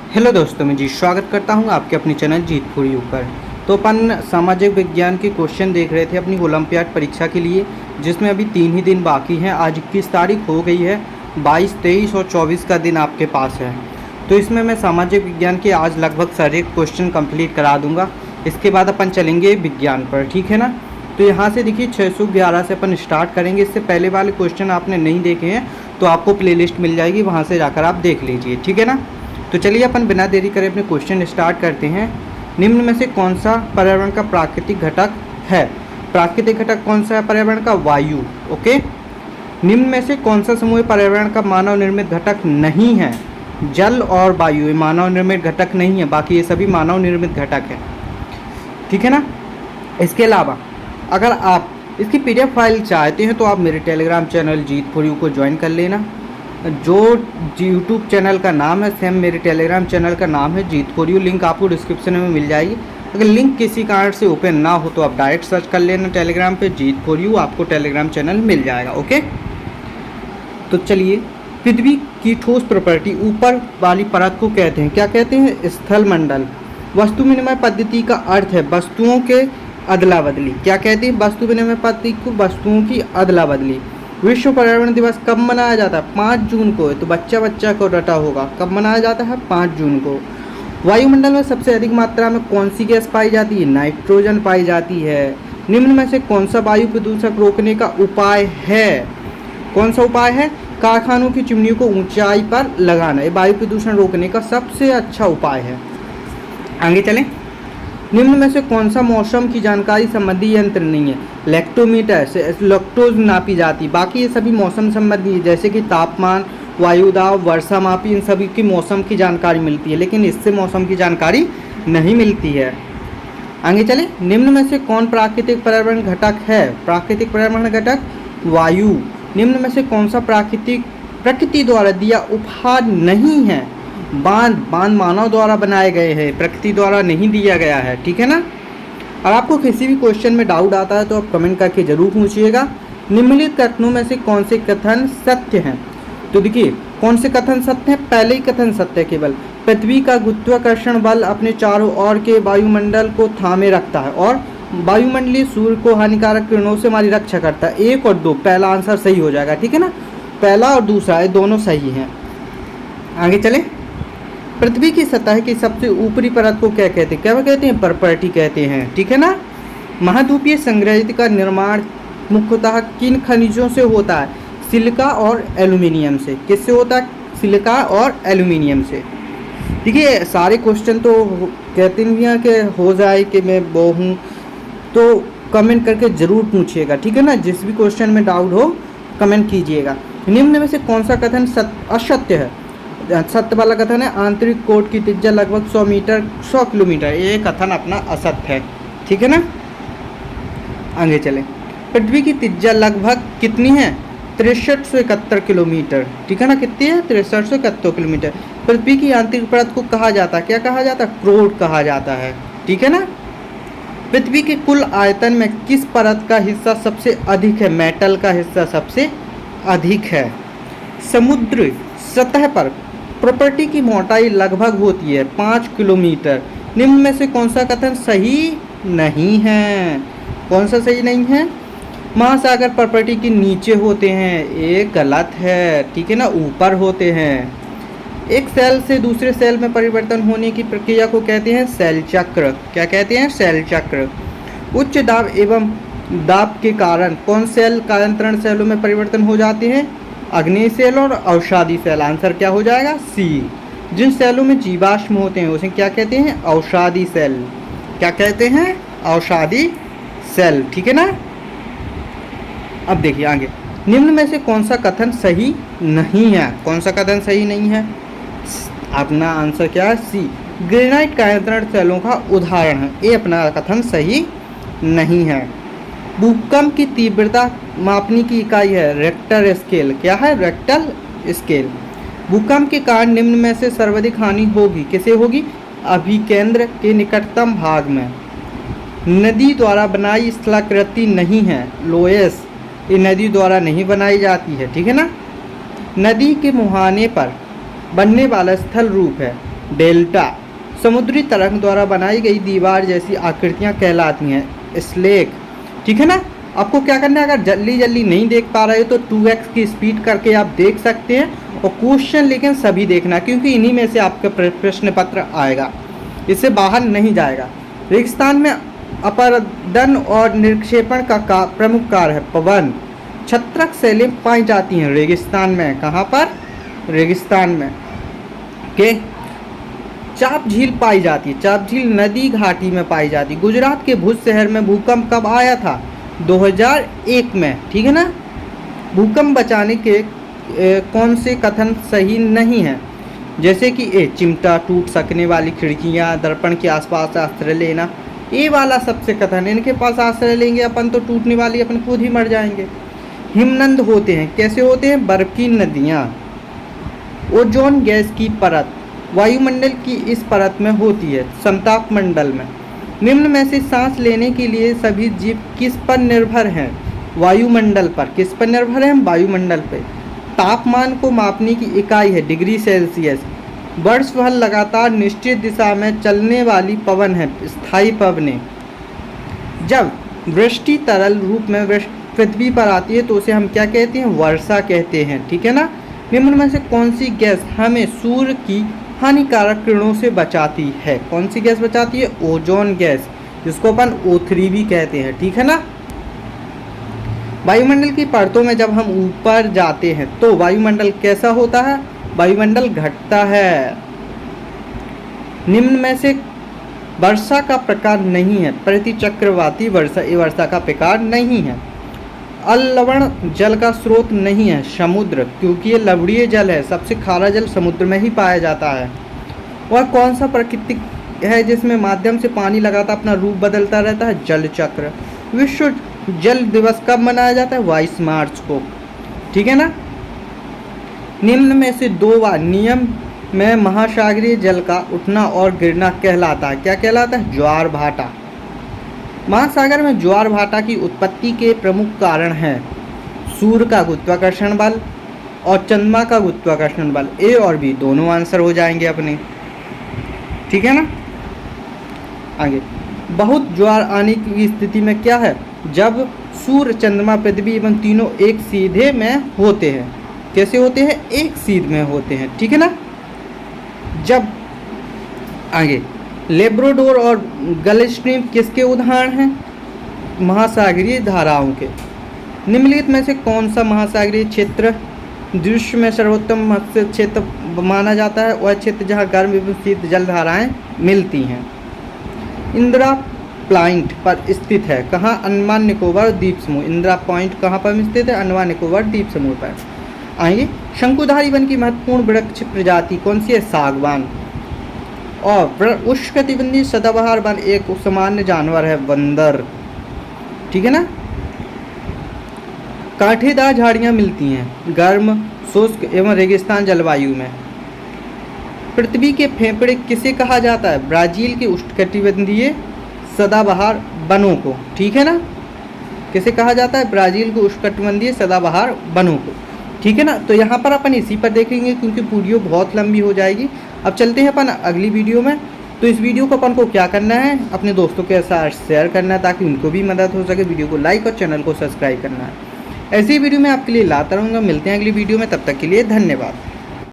Hello दोस्तों, मैं जी स्वागत करता हूं आपके अपने चैनल जीत फॉर यू पर। तो अपन सामाजिक विज्ञान के क्वेश्चन देख रहे थे अपनी ओलंपियाड परीक्षा के लिए, जिसमें अभी 3 ही दिन बाकी हैं। आज 21 तारीख हो गई है, 22, 23 और 24 का दिन आपके पास है। तो इसमें मैं सामाजिक विज्ञान के आज लगभग सारे क्वेश्चन कंप्लीट करा दूँगा। इसके बाद अपन चलेंगे विज्ञान पर, ठीक है ना। तो यहाँ से देखिए 611 से अपन स्टार्ट करेंगे। इससे पहले वाले क्वेश्चन आपने नहीं देखे हैं तो आपको प्लेलिस्ट मिल जाएगी, वहाँ से जाकर आप देख लीजिए, ठीक है ना। तो चलिए अपन बिना देरी करे अपने क्वेश्चन स्टार्ट करते हैं। निम्न में से कौन सा पर्यावरण का प्राकृतिक घटक है? प्राकृतिक घटक कौन सा है पर्यावरण का? वायु। ओके। निम्न में से कौन सा समूह पर्यावरण का मानव निर्मित घटक नहीं है? जल और वायु, ये मानव निर्मित घटक नहीं है, बाकी ये सभी मानव निर्मित घटक है, ठीक है ना। इसके अलावा अगर आप इसकी PDF फाइल चाहते हैं तो आप मेरे Telegram channel Jeet for you को ज्वाइन कर लेना। जो यूट्यूब चैनल का नाम है सेम मेरे टेलीग्राम चैनल का नाम है जीत फॉर यू। लिंक आपको डिस्क्रिप्शन में मिल जाएगी। अगर लिंक किसी कारण से ओपन ना हो तो आप डायरेक्ट सर्च कर लेना टेलीग्राम पे जीत फॉर यू, आपको टेलीग्राम चैनल मिल जाएगा। ओके। तो चलिए, पृथ्वी की ठोस प्रॉपर्टी ऊपर वाली परत को कहते हैं, क्या कहते हैं? स्थल मंडल। वस्तु विनिमय पद्धति का अर्थ है वस्तुओं के अदला बदली। क्या कहते हैं? वस्तु विनिमय पद्धति को वस्तुओं की अदला बदली। विश्व पर्यावरण दिवस कब मनाया जाता है? 5 जून को। तो बच्चा बच्चा को रटा होगा, कब मनाया जाता है? 5 जून को। वायुमंडल में सबसे अधिक मात्रा में कौन सी गैस पाई जाती है? नाइट्रोजन पाई जाती है। निम्न में से कौन सा वायु प्रदूषण रोकने का उपाय है? कौन सा उपाय है? कारखानों की चिमनियों को ऊंचाई पर लगाना, ये वायु प्रदूषण रोकने का सबसे अच्छा उपाय है। आगे चलें। निम्न में से कौन सा मौसम की जानकारी संबंधी यंत्र नहीं है? लैक्टोमीटर से लैक्टोज नापी जाती, बाकी ये सभी मौसम संबंधी है, जैसे कि तापमान, वायुदाब, वर्षा मापी, इन सभी की मौसम की जानकारी मिलती है, लेकिन इससे मौसम की जानकारी नहीं मिलती है। आगे चले। निम्न में से कौन प्राकृतिक पर्यावरण घटक है? प्राकृतिक पर्यावरण घटक वायु। निम्न में से कौन सा प्रकृति द्वारा दिया उपहार नहीं है? बांध मानव द्वारा बनाए गए हैं, प्रकृति द्वारा नहीं दिया गया है, ठीक है ना। और आपको किसी भी क्वेश्चन में डाउट आता है तो आप कमेंट करके जरूर पूछिएगा। निम्नलिखित कथनों में से कौन से कथन सत्य हैं? तो देखिए, कौन से कथन सत्य हैं? पहले ही कथन सत्य है केवल। पृथ्वी का गुरुत्वाकर्षण बल अपने चारों ओर के वायुमंडल को थामे रखता है और वायुमंडलीय सूर्य को हानिकारक किरणों से हमारी रक्षा करता है। 1 और 2, पहला आंसर सही हो जाएगा, ठीक है ना। पहला और दूसरा ये दोनों सही हैं। आगे चलें। पृथ्वी की सतह की सबसे ऊपरी परत को क्या कहते हैं? क्या कहते हैं? प्रॉपर्टी कहते हैं, ठीक है ना। महाद्वीपीय संग्रहित का निर्माण मुख्यतः किन खनिजों से होता है? सिलिका और एल्यूमिनियम से। किससे होता है? सिलिका और एल्यूमिनियम से। देखिए, सारे क्वेश्चन तो कहते नहीं हैं कि हो जाए कि मैं वो हूँ, तो कमेंट करके ज़रूर पूछिएगा, ठीक है ना। जिस भी क्वेश्चन में डाउट हो कमेंट कीजिएगा। निम्न में से कौन सा कथन असत्य है? सत्य वाला कथन है आंतरिक कोट की त्रिज्या लगभग 100 किलोमीटर, ये कथन अपना असत्य है, ठीक है ना। आगे चलें। पृथ्वी की त्रिज्या लगभग कितनी है? 6371 किलोमीटर, ठीक है ना। कितनी है? 6371 किलोमीटर। पृथ्वी की आंतरिक परत को कहा जाता है, क्या कहा जाता है? क्रोट कहा जाता है, ठीक है ना। पृथ्वी के कुल आयतन में किस परत का हिस्सा सबसे अधिक है? मेटल का हिस्सा सबसे अधिक है। समुद्र सतह पर प्रॉपर्टी की मोटाई लगभग होती है 5 किलोमीटर। निम्न में से कौन सा कथन सही नहीं है? कौन सा सही नहीं है? महासागर प्रॉपर्टी के नीचे होते हैं, ये गलत है, ठीक है ना, ऊपर होते हैं। एक सेल से दूसरे सेल में परिवर्तन होने की प्रक्रिया को कहते हैं सेल चक्र। क्या कहते हैं? सेल चक्र। उच्च दाब एवं दाब के कारण कौन सेल कायांतरण सेलों में परिवर्तन हो जाते हैं? अग्नेय सेल और अवसादी सेल। आंसर क्या हो जाएगा? सी। जिन सेलों में जीवाश्म होते हैं उसे क्या कहते हैं? अवसादी सेल। क्या कहते हैं? अवसादी सेल, ठीक है ना। अब देखिए आगे। निम्न में से कौन सा कथन सही नहीं है? कौन सा कथन सही नहीं है? अपना आंसर क्या है? सी। ग्रेनाइट कायांतरण सेलों का उदाहरण है, ये अपना कथन सही नहीं है। भूकंप की तीव्रता मापने की इकाई है रेक्टर स्केल। क्या है? Richter scale. भूकंप के कारण निम्न में से सर्वाधिक हानि होगी, किसे होगी? अभिकेंद्र के निकटतम भाग में। नदी द्वारा बनाई स्थलाकृति नहीं है, लोएस, ये नदी द्वारा नहीं बनाई जाती है, ठीक है ना। नदी के मुहाने पर बनने वाला स्थल रूप है, डेल्टा समुद्री तरंग द्वारा बनाई गई दीवार जैसी आकृतियां कहलाती हैं स्लेक। ठीक है ना। आपको क्या करना है, अगर जल्दी जल्दी नहीं देख पा रहे हो तो 2x की स्पीड करके आप देख सकते हैं और क्वेश्चन लेकिन सभी देखना, क्योंकि इन्हीं में से आपका प्रश्न पत्र आएगा, इससे बाहर नहीं जाएगा। रेगिस्तान में अपरदन और निक्षेपण का प्रमुख कार्य है पवन। छत्रक शैलें पाई जाती हैं रेगिस्तान में। कहाँ पर? रेगिस्तान में। के चाप झील पाई जाती है। चाप झील नदी घाटी में पाई जाती है। गुजरात के भुज शहर में भूकंप कब आया था? 2001 में। ठीक है ना। भूकंप बचाने के कौन से कथन सही नहीं है? जैसे कि चिमटा, टूट सकने वाली खिड़कियां, दर्पण के आसपास आश्रय लेना, ये वाला सबसे कथन। इनके पास आश्रय लेंगे अपन तो टूटने वाली अपन खुद ही मर जाएंगे। हिमनद होते हैं। कैसे होते हैं? बर्फ की नदियाँ। ओजोन गैस की परत वायुमंडल की इस परत में होती है, संताप मंडल में। निम्न में से सांस लेने के लिए सभी जीव किस पर निर्भर हैं? वायुमंडल पर। किस पर निर्भर हैं? वायुमंडल पर। तापमान को मापने की इकाई है डिग्री सेल्सियस। वर्ष भर लगातार निश्चित दिशा में चलने वाली पवन है स्थायी पवनें। जब वृष्टि तरल रूप में पृथ्वी पर आती है तो उसे हम क्या कहते हैं? वर्षा कहते हैं। ठीक है ना। निम्न में से कौन सी गैस हमें सूर्य की हानिकारक किरणों से बचाती है? कौन सी गैस बचाती है? ओजोन गैस, जिसको अपन O3 भी कहते हैं। ठीक है ना। वायुमंडल की परतों में जब हम ऊपर जाते हैं तो वायुमंडल कैसा होता है? वायुमंडल घटता है। निम्न में से वर्षा का प्रकार नहीं है। प्रतिचक्रवाती वर्षा, ये वर्षा का प्रकार नहीं है। अलवण जल का स्रोत नहीं है समुद्र, क्योंकि ये लवणीय जल है। सबसे खारा जल समुद्र में ही पाया जाता है। वह कौन सा प्राकृतिक है जिसमें माध्यम से पानी लगातार अपना रूप बदलता रहता है? जल चक्र। विश्व जल दिवस कब मनाया जाता है? 22 मार्च को। ठीक है ना। निम्न में से दो बार नियम में महासागरीय जल का उठना और गिरना कहलाता है। क्या कहलाता है? ज्वार भाटा। महासागर में ज्वार भाटा की उत्पत्ति के प्रमुख कारण हैं सूर्य का गुरुत्वाकर्षण बल और चंद्रमा का गुरुत्वाकर्षण बल। ए और बी दोनों आंसर हो जाएंगे अपने। ठीक है ना। आगे, बहुत ज्वार आने की स्थिति में क्या है? जब सूर्य, चंद्रमा, पृथ्वी एवं तीनों एक सीधे में होते हैं। कैसे होते हैं? एक सीध में होते हैं। ठीक है ना। जब आगे, लेब्राडोर और गल्फ स्ट्रीम किसके उदाहरण हैं? महासागरीय धाराओं के। निम्नलिखित में से कौन सा महासागरीय क्षेत्र दृश्य में सर्वोत्तम मत्स्य क्षेत्र माना जाता है? वह क्षेत्र जहाँ गर्म एवं शीत जल धाराएँ मिलती हैं। इंदिरा पॉइंट पर स्थित है। कहाँ? अंडमान निकोबार द्वीप समूह। इंदिरा पॉइंट कहाँ पर स्थित है? अंडमान निकोबार द्वीप समूह पर। आइए, शंकुधारी वन की महत्वपूर्ण वृक्ष प्रजाति कौन सी है? सागवान। और उष्णकटिबंधीय सदाबहार वन एक सामान्य जानवर है, बंदर। ठीक है ना। कांटेदार झाड़ियाँ मिलती हैं गर्म, शुष्क एवं रेगिस्तान जलवायु में। पृथ्वी के फेफड़े किसे कहा जाता है? ब्राज़ील के उष्णकटिबंधीय सदाबहार वनों को। ठीक है ना। किसे कहा जाता है? ब्राज़ील के उष्णकटिबंधीय सदाबहार वनों को। ठीक है ना। तो यहाँ पर अपन इसी पर देखेंगे क्योंकि वीडियो बहुत लंबी हो जाएगी। अब चलते हैं अपन अगली वीडियो में। तो इस वीडियो को अपन को क्या करना है? अपने दोस्तों के साथ शेयर करना है ताकि उनको भी मदद हो सके। वीडियो को लाइक और चैनल को सब्सक्राइब करना है। ऐसी वीडियो मैं आपके लिए लाता रहूँगा। मिलते हैं अगली वीडियो में, तब तक के लिए धन्यवाद।